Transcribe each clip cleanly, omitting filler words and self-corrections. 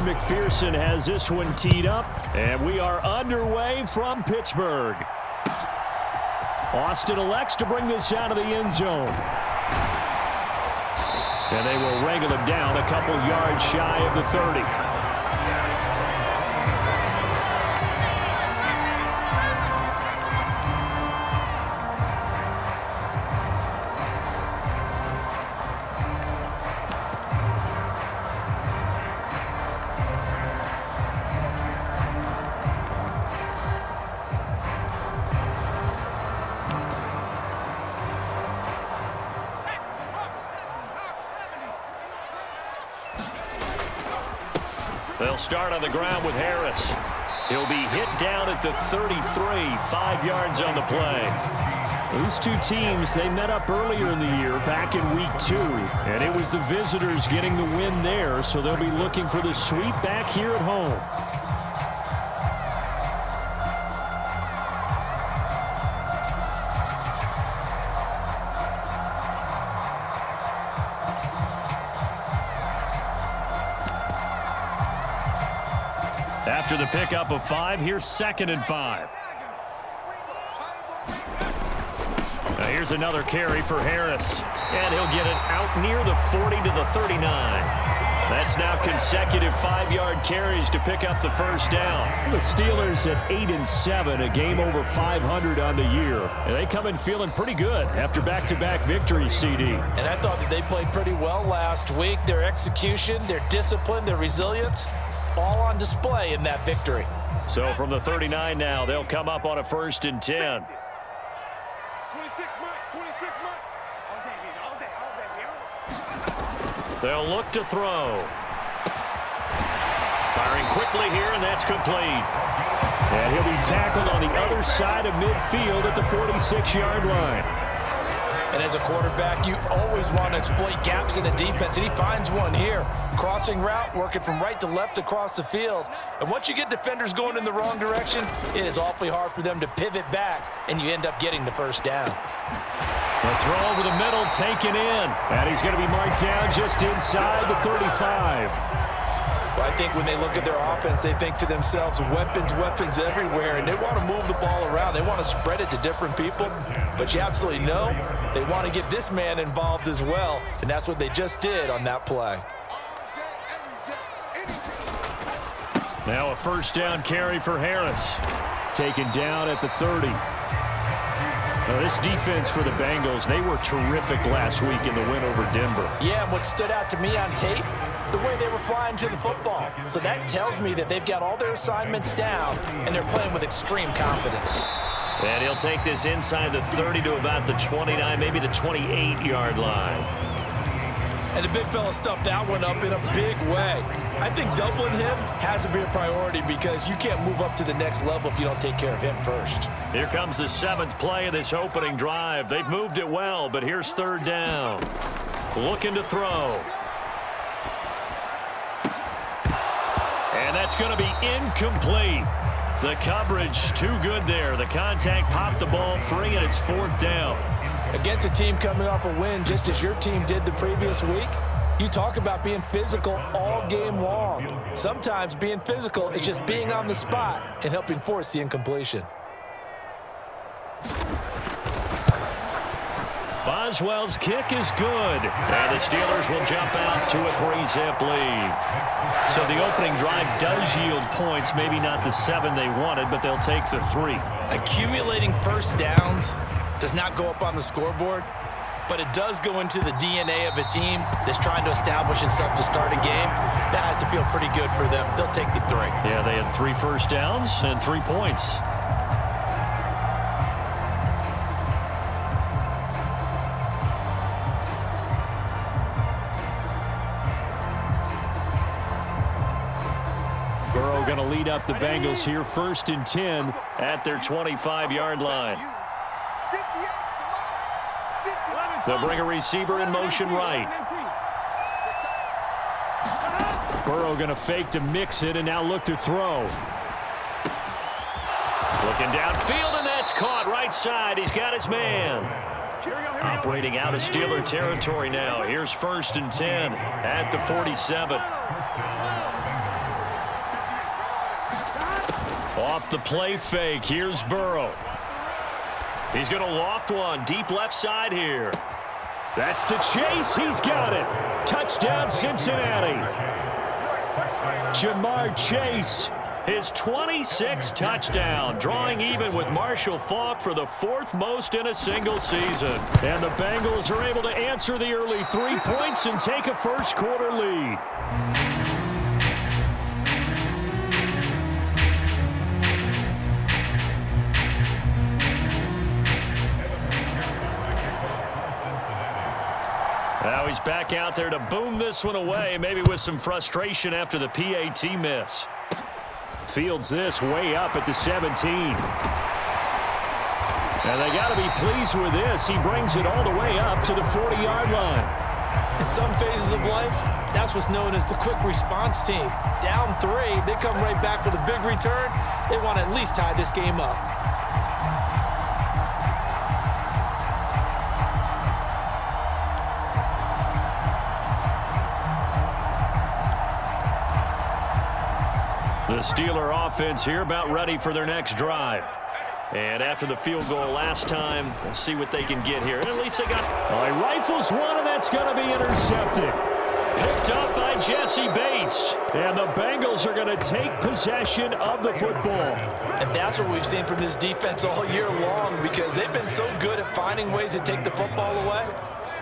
McPherson has this one teed up, and we are underway from Pittsburgh. Austin elects to bring this out of the end zone. And they will wrangle him down a couple yards shy of the 30. They'll start on the ground with Harris. He'll be hit down at the 33, 5 yards on the play. These two teams, they met up earlier in the year, back in week 2, and it was the visitors getting the win there, so they'll be looking for the sweep back here at home. After the pickup of 5, here's 2nd and 5. Now here's another carry for Harris. And he'll get it out near the 40 to the 39. That's now consecutive 5-yard carries to pick up the first down. The Steelers at 8-7, a game over 500 on the year. And they come in feeling pretty good after back-to-back victories, CD. And I thought that they played pretty well last week. Their execution, their discipline, their resilience, all on display in that victory. So from the 39 now, they'll come up on a 1st and 10. 26 Mike. All day. They'll look to throw. Firing quickly here, and that's complete. And he'll be tackled on the other side of midfield at the 46-yard line. And as a quarterback, you always want to exploit gaps in the defense, and he finds one here. Crossing route, working from right to left across the field. And once you get defenders going in the wrong direction, it is awfully hard for them to pivot back, and you end up getting the first down. The throw over the middle taken in, and he's going to be marked down just inside the 35. Well, I think when they look at their offense, they think to themselves, weapons everywhere, and they want to move the ball around. They want to spread it to different people, but you absolutely know they want to get this man involved as well, and that's what they just did on that play. Now a first down carry for Harris. Taken down at the 30. Now this defense for the Bengals, they were terrific last week in the win over Denver. Yeah, and what stood out to me on tape, the way they were flying to the football. So that tells me that they've got all their assignments down, and they're playing with extreme confidence. And he'll take this inside the 30 to about the 29, maybe the 28-yard line. And the big fella stuffed that one up in a big way. I think doubling him has to be a priority because you can't move up to the next level if you don't take care of him first. Here comes the 7th play of this opening drive. They've moved it well, but here's 3rd down. Looking to throw. And that's going to be incomplete. The coverage too good there. The contact popped the ball free, and it's 4th down. Against a team coming off a win just as your team did the previous week, you talk about being physical all game long. Sometimes being physical is just being on the spot and helping force the incompletion. Boswell's kick is good. And the Steelers will jump out to a 3-zip lead. So the opening drive does yield points, maybe not the 7 they wanted, but they'll take the 3. Accumulating first downs does not go up on the scoreboard, but it does go into the DNA of a team that's trying to establish itself to start a game. That has to feel pretty good for them. They'll take the 3. Yeah, they had 3 first downs and 3 points. Burrow going to lead up the Bengals here, 1st and 10 at their 25-yard line. They'll bring a receiver in motion right. Burrow going to fake to mix it and now look to throw. Looking downfield, and that's caught right side. He's got his man. Operating out of Steeler territory now. Here's 1st and 10 at the 47. Off the play fake, here's Burrow. He's going to loft one deep left side here. That's to Chase. He's got it. Touchdown, Cincinnati. Jamar Chase, his 26th touchdown, drawing even with Marshall Faulk for the 4th most in a single season. And the Bengals are able to answer the early 3 points and take a first-quarter lead. Now he's back out there to boom this one away, maybe with some frustration after the PAT miss. Fields this way up at the 17. And they got to be pleased with this. He brings it all the way up to the 40-yard line. In some phases of life, that's what's known as the quick response team. Down 3, they come right back with a big return. They want to at least tie this game up. The Steeler offense here about ready for their next drive. And after the field goal last time, we'll see what they can get here. At least they got... he rifles one, and that's going to be intercepted. Picked up by Jesse Bates. And the Bengals are going to take possession of the football. And that's what we've seen from this defense all year long, because they've been so good at finding ways to take the football away.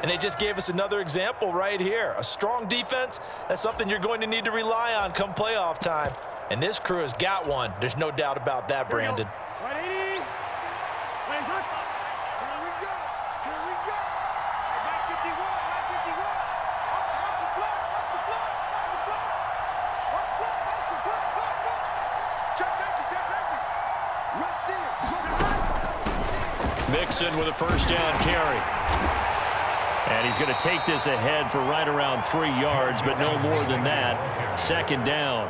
And they just gave us another example right here. A strong defense, that's something you're going to need to rely on come playoff time. And this crew has got one. There's no doubt about that, Brandon. Here we go. Here we go. Back 51. Back 51. Watch the block. Watch the block. Watch the block. Watch the block. Watch the block. Check safety. Check safety. Right there. Mixon with a first down carry. And he's going to take this ahead for right around 3 yards, but no more than that. Second down.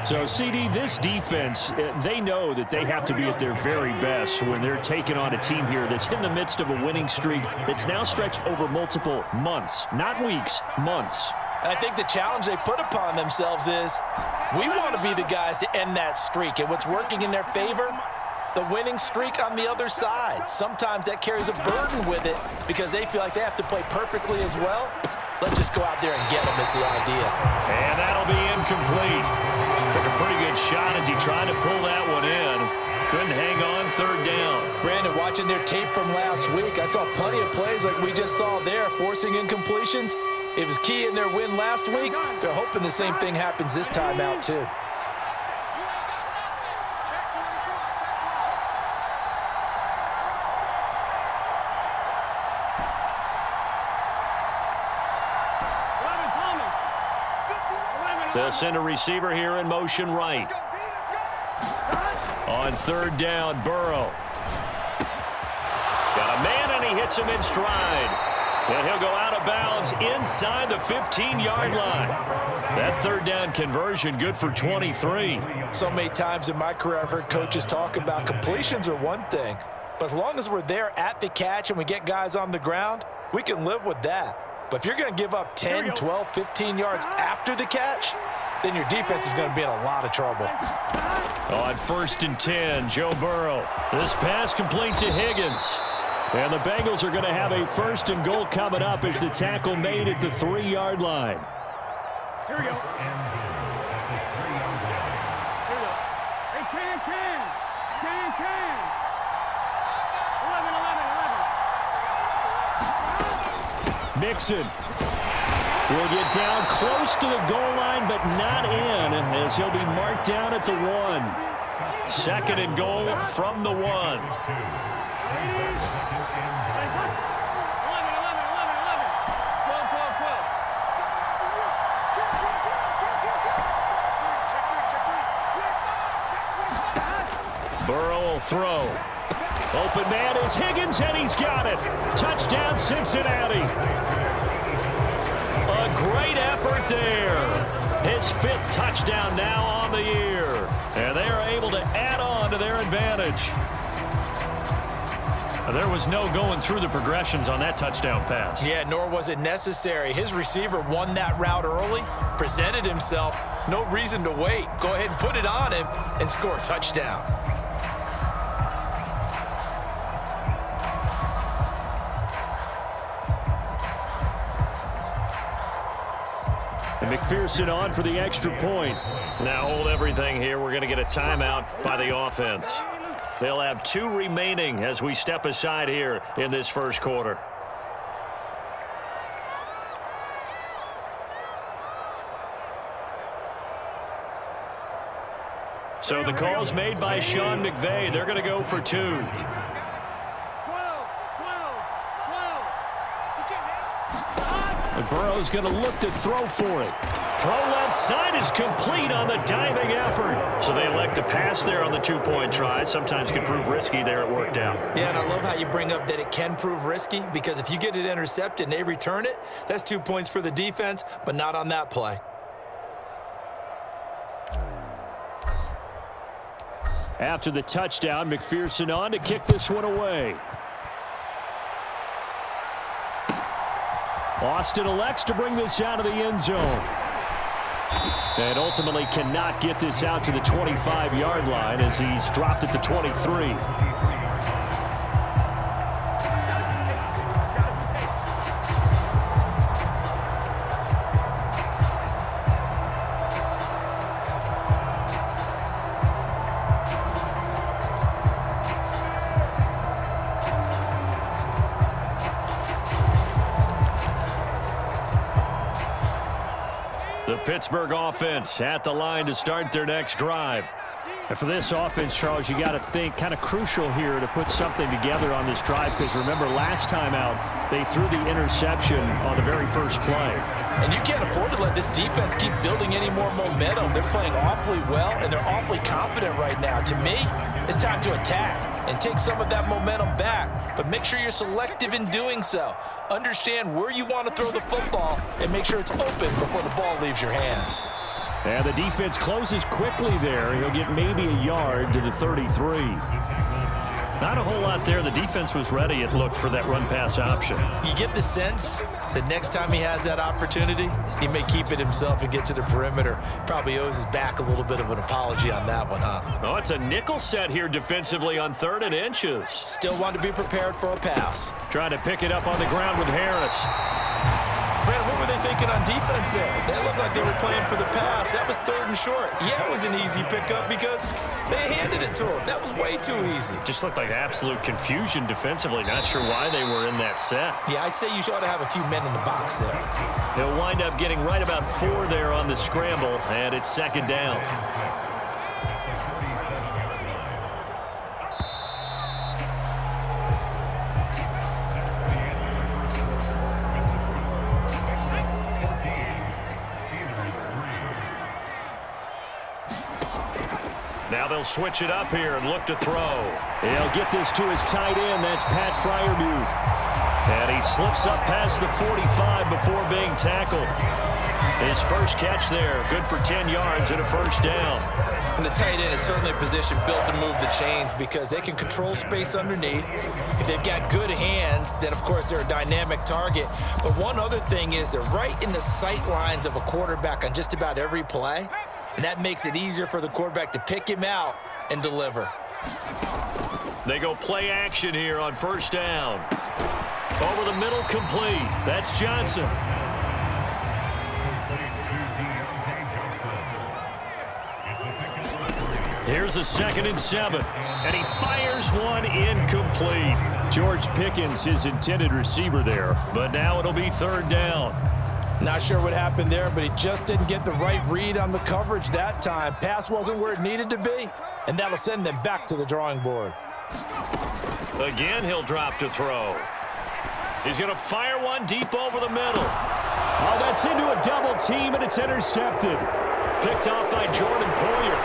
So, CD, this defense, they know that they have to be at their very best when they're taking on a team here that's in the midst of a winning streak that's now stretched over multiple months, not weeks, months. And I think the challenge they put upon themselves is we want to be the guys to end that streak. And what's working in their favor? The winning streak on the other side. Sometimes that carries a burden with it because they feel like they have to play perfectly as well. Let's just go out there and get them is the idea. And that'll be incomplete. Took a pretty good shot as he tried to pull that one in. Couldn't hang on third down. Brandon, watching their tape from last week, I saw plenty of plays like we just saw there, forcing incompletions. It was key in their win last week. They're hoping the same thing happens this time out, too. They'll send a receiver here in motion right. On third down, Burrow. Got a man, and he hits him in stride. And he'll go out of bounds inside the 15-yard line. That third down conversion good for 23. So many times in my career I've heard coaches talk about completions are one thing, but as long as we're there at the catch and we get guys on the ground, we can live with that. But if you're going to give up 10, 12, 15 yards after the catch, then your defense is going to be in a lot of trouble. On 1st and 10, Joe Burrow. This pass complete to Higgins. And the Bengals are going to have a 1st and goal coming up as the tackle made at the 3-yard line. Here we go. Hey, Can. 11. Mixon will get down close to the goal line, but not in, as he'll be marked down at the 1. 2nd and goal from the 1. Burrow will throw. Open man is Higgins, and he's got it. Touchdown, Cincinnati. A great effort there. His 5th touchdown now on the year. And they are able to add on to their advantage. There was no going through the progressions on that touchdown pass. Yeah, nor was it necessary. His receiver won that route early, presented himself, No reason to wait. Go ahead and put it on him and score a touchdown. And McPherson on for the extra point. Now hold everything here. We're going to get a timeout by the offense. They'll have 2 remaining as we step aside here in this first quarter. So the call's made by Sean McVay. They're going to go for 2. 12. And Burrow's going to look to throw for it. Throw left side is complete on the diving effort. So they elect to pass there on the 2-point try. Sometimes can prove risky there. It worked out. Yeah, and I love how you bring up that it can prove risky, because if you get it intercepted and they return it, that's 2 points for the defense, but not on that play. After the touchdown, McPherson on to kick this one away. Austin elects to bring this out of the end zone. And ultimately cannot get this out to the 25-yard line as he's dropped at the 23. The Pittsburgh offense at the line to start their next drive. And for this offense, Charles, you got to think kind of crucial here to put something together on this drive, because remember last time out they threw the interception on the very first play. And you can't afford to let this defense keep building any more momentum. They're playing awfully well, and they're awfully confident right now. To me, it's time to attack and take some of that momentum back, but make sure you're selective in doing so. Understand where you want to throw the football and make sure it's open before the ball leaves your hands. And the defense closes quickly there. He'll get maybe a yard to the 33. Not a whole lot there. The defense was ready, it looked, for that run-pass option. You get the sense that next time he has that opportunity, he may keep it himself and get to the perimeter. Probably owes his back a little bit of an apology on that one, huh? Oh, it's a nickel set here defensively on 3rd and inches. Still want to be prepared for a pass. Trying to pick it up on the ground with Harris. Brandon, what were they thinking on defense there? They looked like they were playing for the pass. That was 3rd and short. Yeah, it was an easy pickup because they handed it to him. That was way too easy. Just looked like absolute confusion defensively. Not sure why they were in that set. Yeah, I'd say you ought to have a few men in the box there. He'll wind up getting right about 4 there on the scramble, and it's 2nd down. Now they'll switch it up here and look to throw. He'll get this to his tight end. That's Pat Freiermuth. And he slips up past the 45 before being tackled. His first catch there, good for 10 yards and a first down. And the tight end is certainly a position built to move the chains because they can control space underneath. If they've got good hands, then of course they're a dynamic target. But one other thing is they're right in the sight lines of a quarterback on just about every play. And that makes it easier for the quarterback to pick him out and deliver. They go play action here on first down. Over the middle, complete. That's Johnson. Here's a 2nd and 7. And he fires one incomplete. George Pickens, his intended receiver there. But now it'll be 3rd down. Not sure what happened there, but he just didn't get the right read on the coverage that time. Pass wasn't where it needed to be, and that'll send them back to the drawing board. Again, he'll drop to throw. He's going to fire one deep over the middle. Oh, that's into a double team, and it's intercepted. Picked off by Jordan Poyer.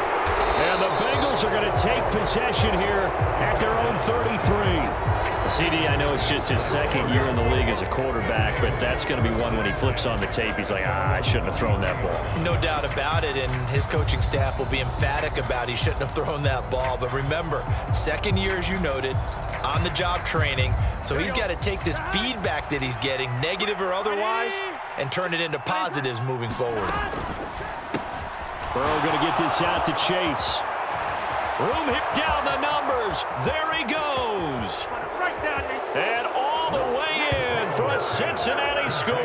And the Bengals are going to take possession here at their own 33. CD, I know it's just his 2nd year in the league as a quarterback, but that's going to be one when he flips on the tape. He's like, I shouldn't have thrown that ball. No doubt about it, and his coaching staff will be emphatic about he shouldn't have thrown that ball. But remember, 2nd year, as you noted, on-the-job training, so he's got to take this feedback that he's getting, negative or otherwise, and turn it into positives moving forward. Burrow going to get this out to Chase. Room hit down the numbers. There he goes. And all the way in for a Cincinnati score.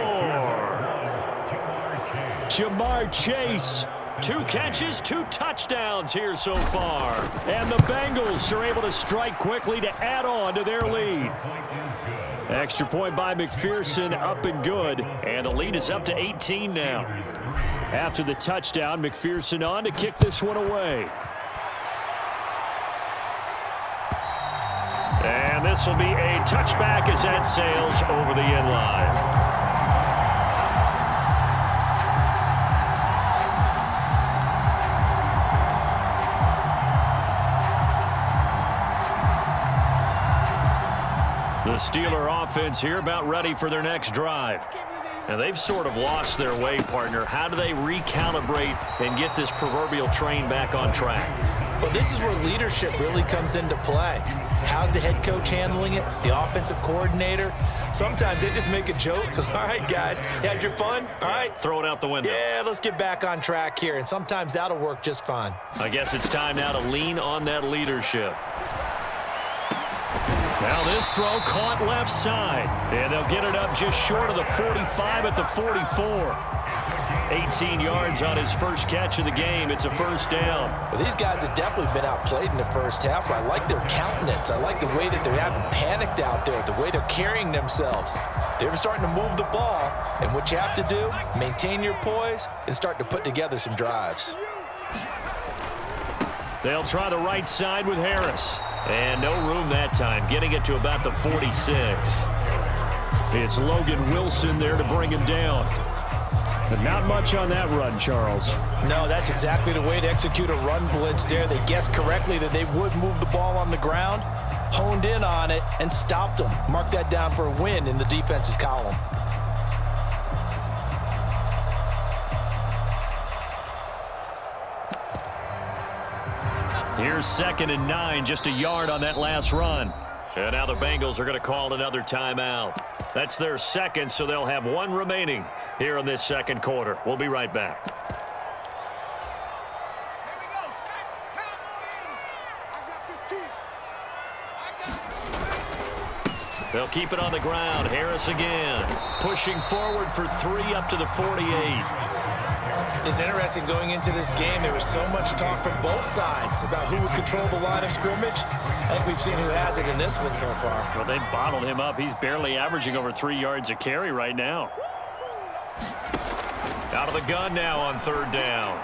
Jamar Chase. 2 catches, 2 touchdowns here so far. And the Bengals are able to strike quickly to add on to their lead. Extra point by McPherson, up and good. And the lead is up to 18 now. After the touchdown, McPherson on to kick this one away. And this will be a touchback as that sails over the end line. The Steeler offense here about ready for their next drive. And they've sort of lost their way, partner. How do they recalibrate and get this proverbial train back on track? Well, this is where leadership really comes into play. How's the head coach handling it? The offensive coordinator? Sometimes they just make a joke. All right, guys, you had your fun? All right. Throw it out the window. Yeah, let's get back on track here. And sometimes that'll work just fine. I guess it's time now to lean on that leadership. Now this throw caught left side. And they'll get it up just short of the 45 at the 44. 18 yards on his first catch of the game. It's a first down. Well, these guys have definitely been outplayed in the first half, but I like their countenance. I like the way that they haven't panicked out there, the way they're carrying themselves. They're starting to move the ball, and what you have to do, maintain your poise and start to put together some drives. They'll try the right side with Harris. And no room that time, getting it to about the 46. It's Logan Wilson there to bring him down. But not much on that run, Charles. No, that's exactly the way to execute a run blitz there. They guessed correctly that they would move the ball on the ground, honed in on it, and stopped them. Mark that down for a win in the defense's column. Here's 2nd and 9, just a yard on that last run. And now the Bengals are going to call another timeout. That's their second, so they'll have 1 remaining here in this second quarter. We'll be right back. They'll keep it on the ground. Harris again, pushing forward for 3 up to the 48. It's interesting going into this game. There was so much talk from both sides about who would control the line of scrimmage. I think we've seen who has it in this one so far. Well, they bottled him up. He's barely averaging over 3 yards a carry right now. Out of the gun now on 3rd down.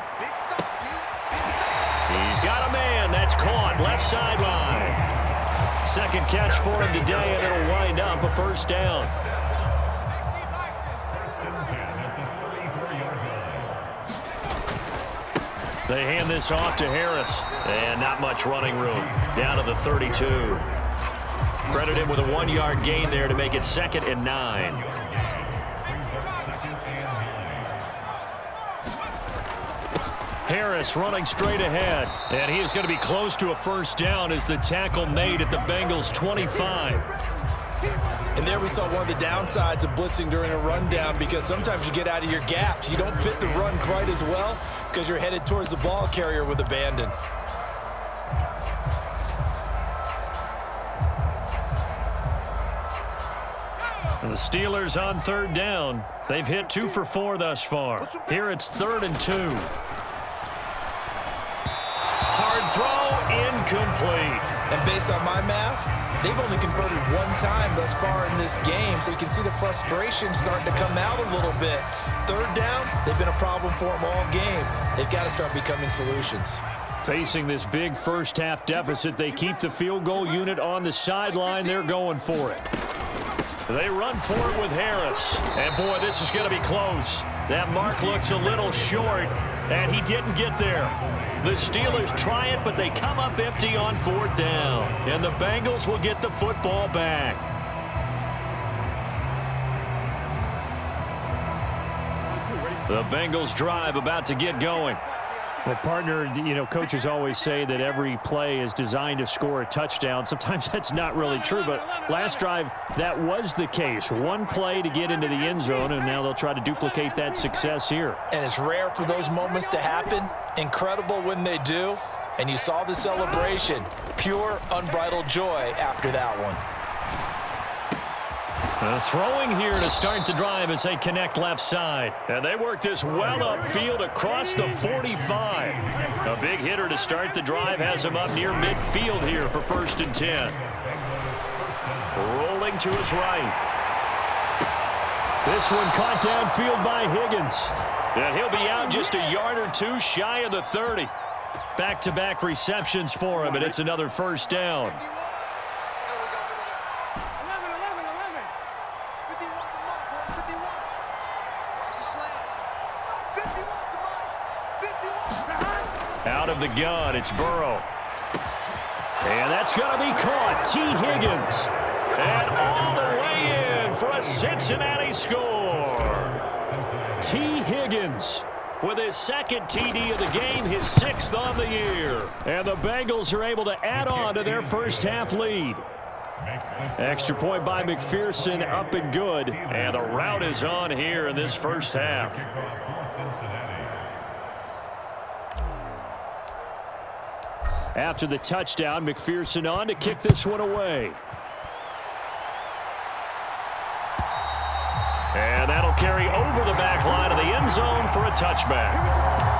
He's got a man. That's caught left sideline. Second catch for him today, and it'll wind up a first down. They hand this off to Harris, and not much running room. Down to the 32. Credit him with a 1-yard gain there to make it 2nd and 9. Harris running straight ahead, and he is going to be close to a first down as the tackle made at the Bengals' 25. And there we saw one of the downsides of blitzing during a rundown, because sometimes you get out of your gaps. You don't fit the run quite as well because you're headed towards the ball carrier with abandon. And the Steelers on 3rd down. They've hit 2 for 4 thus far. Here it's 3rd and 2. Hard throw, incomplete. And based on my math, they've only converted 1 time thus far in this game, so you can see the frustration starting to come out a little bit. 3rd downs, they've been a problem for them all game. They've got to start becoming solutions. Facing this big first-half deficit, they keep the field goal unit on the sideline. They're going for it. They run for it with Harris. And, boy, this is going to be close. That mark looks a little short, and he didn't get there. The Steelers try it, but they come up empty on 4th down. And the Bengals will get the football back. The Bengals drive about to get going. Well, partner, you know, coaches always say that every play is designed to score a touchdown. Sometimes that's not really true, but last drive, that was the case. One play to get into the end zone, and now they'll try to duplicate that success here. And it's rare for those moments to happen. Incredible when they do. And you saw the celebration. Pure, unbridled joy after that one. Throwing here to start the drive as they connect left side. And they work this well upfield across the 45. A big hitter to start the drive has him up near midfield here for 1st and 10. Rolling to his right. This one caught downfield by Higgins. And he'll be out just a yard or two shy of the 30. Back-to-back receptions for him, and it's another 1st down. Out of the gun, it's Burrow. And that's going to be caught. T. Higgins. And all the way in for a Cincinnati score. T. Higgins with his 2nd TD of the game, his 6th on the year. And the Bengals are able to add on to their first half lead. Extra point by McPherson, up and good. And the route is on here in this first half. After the touchdown, McPherson on to kick this one away. And that'll carry over the back line of the end zone for a touchback.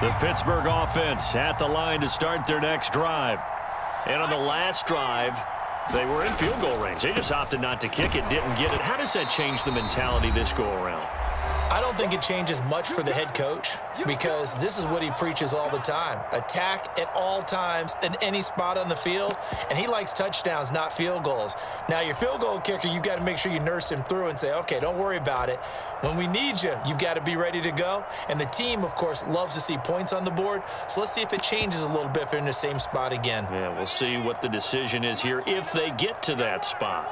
The Pittsburgh offense at the line to start their next drive. And on the last drive, they were in field goal range. They just opted not to kick it, didn't get it. How does that change the mentality this go-around? I don't think it changes much for the head coach because this is what he preaches all the time. Attack at all times in any spot on the field, and he likes touchdowns, not field goals. Now, your field goal kicker, you've got to make sure you nurse him through and say, okay, don't worry about it. When we need you, you've got to be ready to go. And the team, of course, loves to see points on the board. So let's see if it changes a little bit if they're in the same spot again. Yeah, we'll see what the decision is here if they get to that spot.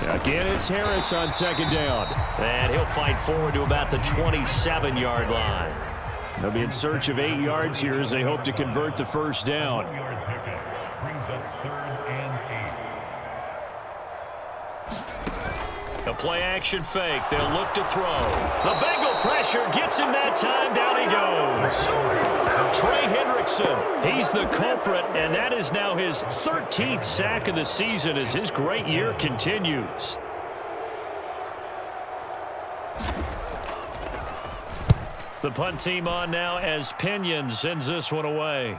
Again, it's Harris on 2nd down. And he'll fight forward to about the 27-yard line. They'll be in search of 8 yards here as they hope to convert the 1st down. A play-action fake. They'll look to throw. The Bengal pressure gets him that time. Down he goes. Trey Hendrickson, he's the culprit, and that is now his 13th sack of the season as his great year continues. The punt team on now as Pinion sends this one away.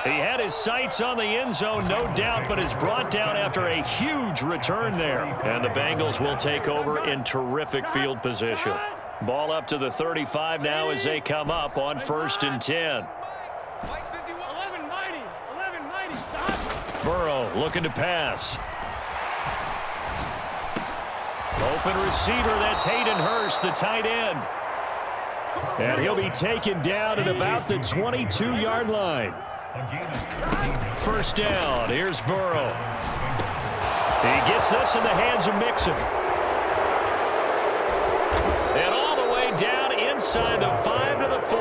He had his sights on the end zone, no doubt, but is brought down after a huge return there. And the Bengals will take over in terrific field position. Ball up to the 35 now as they come up on 1st and 10. Burrow looking to pass. Open receiver, that's Hayden Hurst, the tight end. And he'll be taken down at about the 22-yard line. 1st down. Here's Burrow. He gets this in the hands of Mixon. And all the way down inside the 5 to the 4.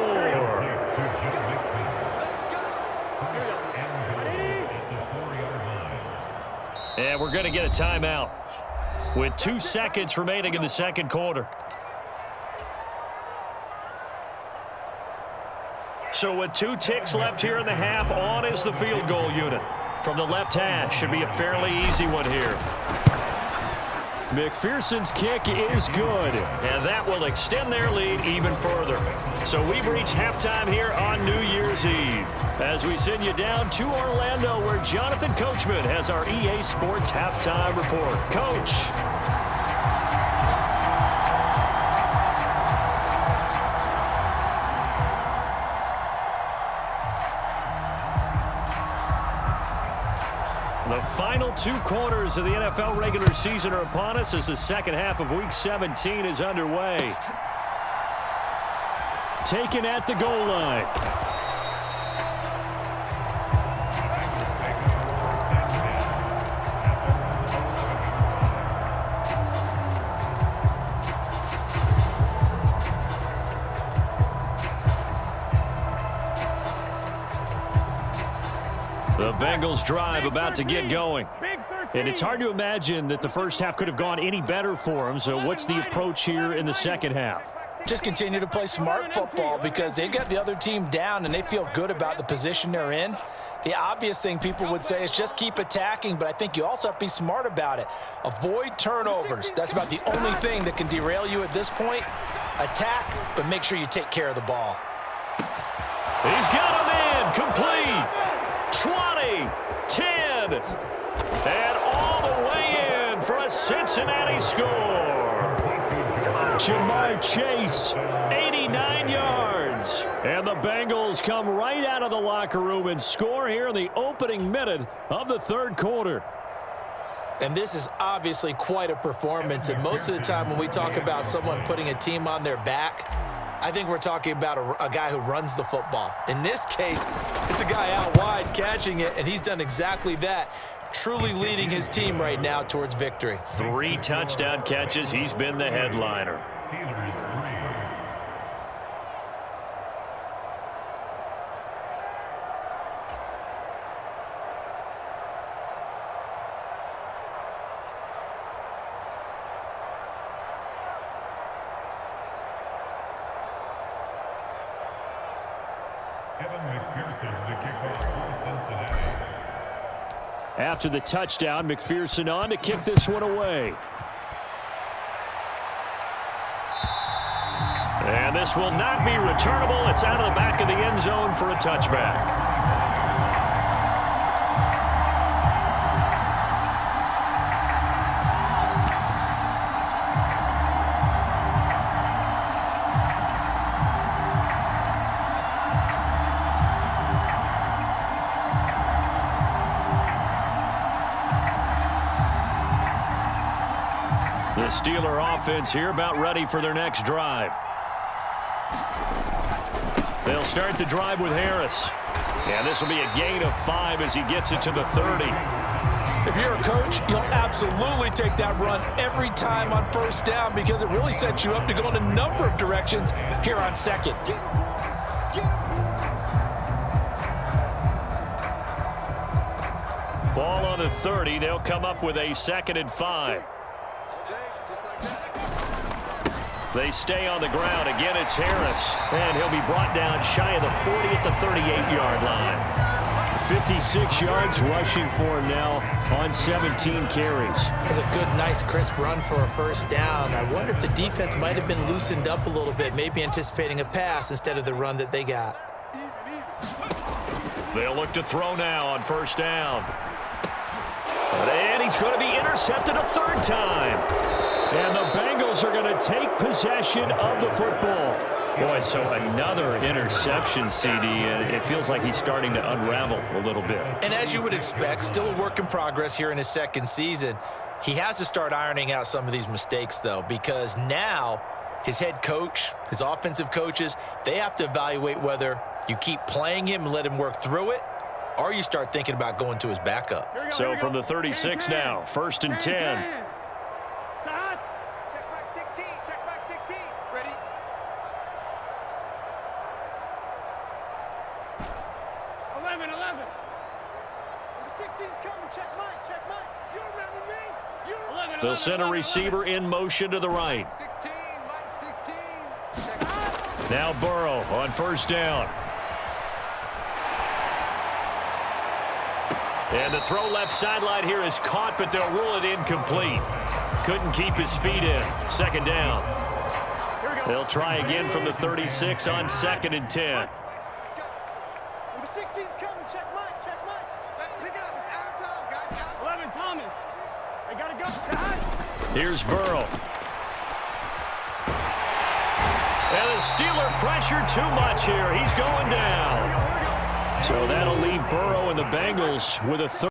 And we're going to get a timeout with 2 seconds remaining in the 2nd quarter. So with 2 ticks left here in the half, on is the field goal unit. From the left hash, should be a fairly easy one here. McPherson's kick is good, and that will extend their lead even further. So we've reached halftime here on New Year's Eve. As we send you down to Orlando, where Jonathan Coachman has our EA Sports Halftime Report. Coach. The final 2 quarters of the NFL regular season are upon us as the second half of Week 17 is underway. Taken at the goal line. The Bengals drive about to get going. And it's hard to imagine that the first half could have gone any better for them. So what's the approach here in the second half? Just continue to play smart football because they got the other team down and they feel good about the position they're in. The obvious thing people would say is just keep attacking, but I think you also have to be smart about it. Avoid turnovers. That's about the only thing that can derail you at this point. Attack, but make sure you take care of the ball. He's got him in. Complete. 20, 10, and all the way in for a Cincinnati score. Jamar Chase, 89 yards. And the Bengals come right out of the locker room and score here in the opening minute of the third quarter. And this is obviously quite a performance. And most of the time when we talk about someone putting a team on their back, I think we're talking about a guy who runs the football. In this case, it's a guy out wide catching it, and he's done exactly that, truly leading his team right now towards victory. 3 touchdown catches. He's been the headliner. After the touchdown, McPherson on to kick this one away. And this will not be returnable. It's out of the back of the end zone for a touchback. The Steeler offense here about ready for their next drive. They'll start the drive with Harris. And this will be a gain of 5 as he gets it to the 30. If you're a coach, you'll absolutely take that run every time on first down because it really sets you up to go in a number of directions here on second. Ball on the 30. They'll come up with a 2nd and 5. They stay on the ground. Again, it's Harris. And he'll be brought down shy of the 40 at the 38-yard line. 56 yards rushing for him now on 17 carries. That's a good, nice, crisp run for a first down. I wonder if the defense might have been loosened up a little bit, maybe anticipating a pass instead of the run that they got. They'll look to throw now on first down. And he's going to be intercepted a 3rd time. And the Bengals are going to take possession of the football. Boy, so another interception, CD. It feels like he's starting to unravel a little bit. And as you would expect, still a work in progress here in his 2nd season. He has to start ironing out some of these mistakes, though, because now his head coach, his offensive coaches, they have to evaluate whether you keep playing him and let him work through it, or you start thinking about going to his backup. So from the 36 now, 1st and 10. They'll send a receiver in motion to the right. Now Burrow on first down. And the throw left sideline here is caught, but they'll rule it incomplete. Couldn't keep his feet in. 2nd down. They'll try again from the 36 on 2nd and 10. Number 16's coming. Check Mike. Check Mike. Let's pick it up. It's our time, guys. 11 Thomas. They got to go. Here's Burrow. And the Steeler pressure too much here. He's going down. So that'll leave Burrow and the Bengals with a